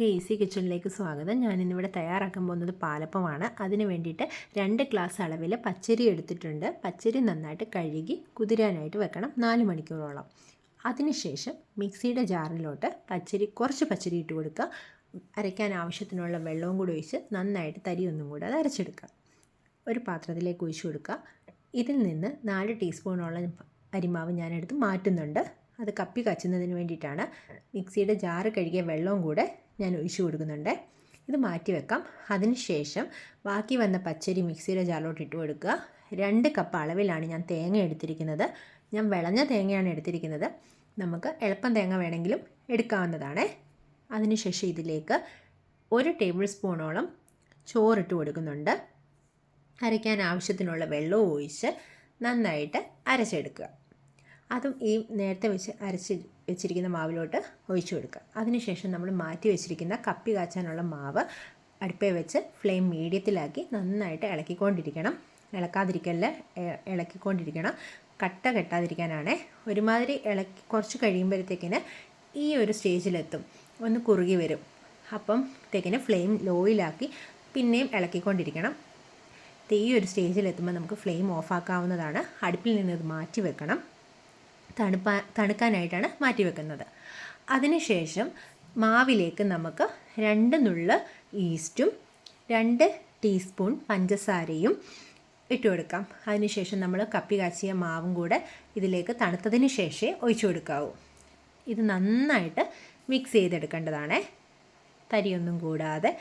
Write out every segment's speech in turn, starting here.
Easy കിച്ചണിലേക്ക് സ്വാഗതം. ഞാനിന്നിവിടെ തയ്യാറാക്കാൻ പോകുന്നത് പാലപ്പമാണ്. അതിന് വേണ്ടിയിട്ട് 2 ഗ്ലാസ് അളവിൽ പച്ചരി എടുത്തിട്ടുണ്ട്. പച്ചരി നന്നായിട്ട് കഴുകി കുതിരാനായിട്ട് വെക്കണം 4 മണിക്കൂറോളം. അതിനുശേഷം മിക്സിയുടെ ജാറിലോട്ട് കുറച്ച് പച്ചരി ഇട്ട് കൊടുക്കുക. അരയ്ക്കാൻ ആവശ്യത്തിനുള്ള വെള്ളവും കൂടി ഒഴിച്ച് നന്നായിട്ട് തരിയൊന്നും കൂടെ അത് അരച്ചെടുക്കുക. ഒരു പാത്രത്തിലേക്ക് ഒഴിച്ചു കൊടുക്കുക. ഇതിൽ നിന്ന് 4 ടീസ്പൂണോളം അരിമാവ് ഞാനെടുത്ത് മാറ്റുന്നുണ്ട്. അത് കപ്പി കച്ചുന്നതിന് വേണ്ടിയിട്ടാണ്. മിക്സിയുടെ ജാറ് കഴുകിയ വെള്ളവും കൂടെ ഞാൻ ഒഴിച്ചു കൊടുക്കുന്നുണ്ട്. ഇത് മാറ്റി വെക്കാം. അതിനുശേഷം ബാക്കി വന്ന പച്ചരി മിക്സിയുടെ ജാറിലോട്ട് ഇട്ട് കൊടുക്കുക. 2 കപ്പ് അളവിലാണ് ഞാൻ തേങ്ങ എടുത്തിരിക്കുന്നത്. ഞാൻ വിളഞ്ഞ തേങ്ങയാണ് എടുത്തിരിക്കുന്നത്. നമുക്ക് എളുപ്പം തേങ്ങ വേണമെങ്കിലും എടുക്കാവുന്നതാണ്. അതിനുശേഷം ഇതിലേക്ക് 1 ടേബിൾ സ്പൂണോളം ചോറിട്ട് കൊടുക്കുന്നുണ്ട്. അരയ്ക്കാൻ ആവശ്യത്തിനുള്ള വെള്ളവും ഒഴിച്ച് നന്നായിട്ട് അരച്ചെടുക്കുക. അതും ഈ നേരത്തെ അരച്ച് വെച്ചിരിക്കുന്ന മാവിലോട്ട് ഒഴിച്ചു കൊടുക്കുക. അതിനുശേഷം നമ്മൾ മാറ്റി വെച്ചിരിക്കുന്ന കപ്പി കാച്ചാനുള്ള മാവ് അടുപ്പേ വെച്ച് ഫ്ലെയിം മീഡിയത്തിലാക്കി നന്നായിട്ട് ഇളക്കിക്കൊണ്ടിരിക്കണം. ഇളക്കിക്കൊണ്ടിരിക്കണം. കട്ട കെട്ടാതിരിക്കാനാണ്. ഒരുമാതിരി കുറച്ച് കഴിയുമ്പോഴത്തേക്കിന് ഈ ഒരു സ്റ്റേജിലെത്തും, ഒന്ന് കുറുകി വരും. അപ്പത്തേക്കിന് ഫ്ലെയിം ലോയിലാക്കി പിന്നെയും ഇളക്കിക്കൊണ്ടിരിക്കണം. ഈ ഒരു സ്റ്റേജിലെത്തുമ്പോൾ നമുക്ക് ഫ്ലെയിം ഓഫാക്കാവുന്നതാണ്. അടുപ്പിൽ നിന്ന് ഇത് മാറ്റി വെക്കണം. തണുക്കാനായിട്ടാണ് മാറ്റി വെക്കുന്നത്. അതിനുശേഷം മാവിലേക്ക് നമുക്ക് 2 നുള്ള് ഈസ്റ്റും 2 ടീസ്പൂൺ പഞ്ചസാരയും ഇട്ട് കൊടുക്കാം. അതിനുശേഷം നമ്മൾ കപ്പി കാച്ചിയ മാവും കൂടെ ഇതിലേക്ക് തണുത്തതിന് ശേഷമേ ഒഴിച്ചു കൊടുക്കാവൂ. ഇത് നന്നായിട്ട് മിക്സ് ചെയ്തെടുക്കേണ്ടതാണ്. തരിയൊന്നും കൂടാതെ,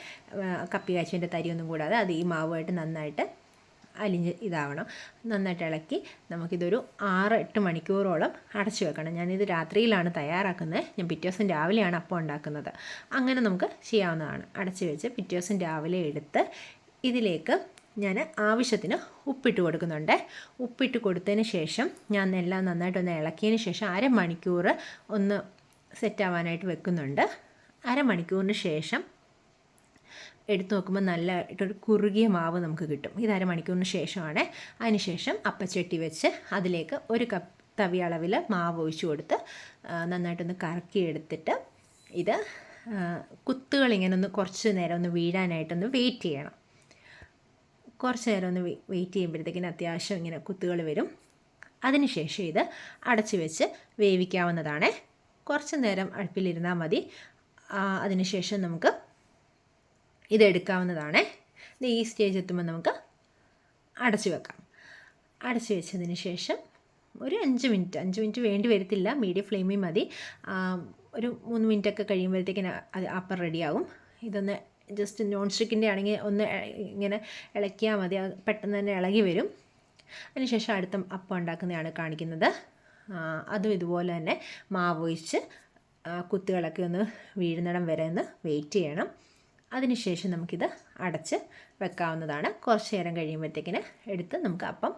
കപ്പി കാച്ചിൻ്റെ തരിയൊന്നും കൂടാതെ അത് ഈ മാവുമായിട്ട് നന്നായിട്ട് ഇതാവണം. നന്നായിട്ട് ഇളക്കി നമുക്കിതൊരു 6-8 മണിക്കൂറോളം അടച്ചു വെക്കണം. ഞാനിത് രാത്രിയിലാണ് തയ്യാറാക്കുന്നത്. ഞാൻ പിറ്റേ ദിവസം രാവിലെയാണ് അപ്പം ഉണ്ടാക്കുന്നത്. അങ്ങനെ നമുക്ക് ചെയ്യാവുന്നതാണ്. അടച്ചു വെച്ച് പിറ്റേ ദിവസം രാവിലെ എടുത്ത് ഇതിലേക്ക് ഞാൻ ആവശ്യത്തിന് ഉപ്പിട്ട് കൊടുക്കുന്നുണ്ട്. ഉപ്പിട്ട് കൊടുത്തതിന് ശേഷം ഞാൻ എല്ലാം നന്നായിട്ടൊന്ന് ഇളക്കിയതിന് ശേഷം അരമണിക്കൂർ ഒന്ന് സെറ്റാവാനായിട്ട് വെക്കുന്നുണ്ട്. അരമണിക്കൂറിന് ശേഷം എടുത്തു നോക്കുമ്പോൾ നല്ലതായിട്ടൊരു കുറുകിയ മാവ് നമുക്ക് കിട്ടും. ഇത് അരമണിക്കൂറിന് ശേഷമാണ്. അതിനുശേഷം അപ്പച്ചട്ടി വെച്ച് അതിലേക്ക് 1 കപ്പ് തവി അളവിൽ മാവ് ഒഴിച്ചു കൊടുത്ത് നന്നായിട്ടൊന്ന് കറക്കിയെടുത്തിട്ട് ഇത് കുത്തുകൾ ഇങ്ങനെ കുറച്ച് നേരം ഒന്ന് വീഴാനായിട്ടൊന്ന് വെയിറ്റ് ചെയ്യണം. കുറച്ച് നേരം ഒന്ന് വെയിറ്റ് ചെയ്യുമ്പോഴത്തേക്കിന് അത്യാവശ്യം ഇങ്ങനെ കുത്തുകൾ വരും. അതിനുശേഷം ഇത് അടച്ചു വെച്ച് വേവിക്കാവുന്നതാണ്. കുറച്ച് നേരം അടുപ്പിലിരുന്നാൽ മതി. അതിനുശേഷം നമുക്ക് ഇതെടുക്കാവുന്നതാണ്. ഈ സ്റ്റേജ് എത്തുമ്പോൾ നമുക്ക് അടച്ചു വെക്കാം. അടച്ചു വെച്ചതിന് ശേഷം ഒരു 5 മിനിറ്റ് വേണ്ടി വരത്തില്ല, മീഡിയം ഫ്ലെയിമിൽ മതി. ഒരു 3 മിനിറ്റൊക്കെ കഴിയുമ്പോഴത്തേക്കിന് അത് അപ്പം റെഡിയാകും. ഇതൊന്ന് ജസ്റ്റ് നോൺ സ്റ്റിക്കിൻ്റെ ആണെങ്കിൽ ഒന്ന് ഇങ്ങനെ ഇളക്കിയാൽ മതി, പെട്ടെന്ന് തന്നെ ഇളകി വരും. അതിനുശേഷം അടുത്ത അപ്പം ഉണ്ടാക്കുന്നതാണ് കാണിക്കുന്നത്. അതും ഇതുപോലെ തന്നെ മാവ് ഒഴിച്ച് കുത്തുകളൊക്കെ ഒന്ന് വീഴുന്നിടം വരെ ഒന്ന് വെയിറ്റ് ചെയ്യണം. അതിനുശേഷം നമുക്കിത് അടച്ച് വെക്കാവുന്നതാണ്. കുറച്ച് നേരം കഴിയുമ്പോഴത്തേക്കിന് എടുത്ത് നമുക്ക് അപ്പം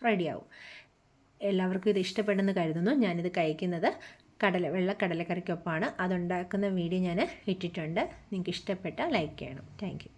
റെഡിയാവും. എല്ലാവർക്കും ഇത് ഇഷ്ടപ്പെടുമെന്ന് കരുതുന്നു. ഞാനിത് കഴിക്കുന്നത് വെള്ള കടലക്കറിക്കൊപ്പമാണ്. അതുണ്ടാക്കുന്ന വീഡിയോ ഞാൻ ഇട്ടിട്ടുണ്ട്. നിങ്ങൾക്ക് ഇഷ്ടപ്പെട്ടാൽ ലൈക്ക് ചെയ്യണം. Thank you.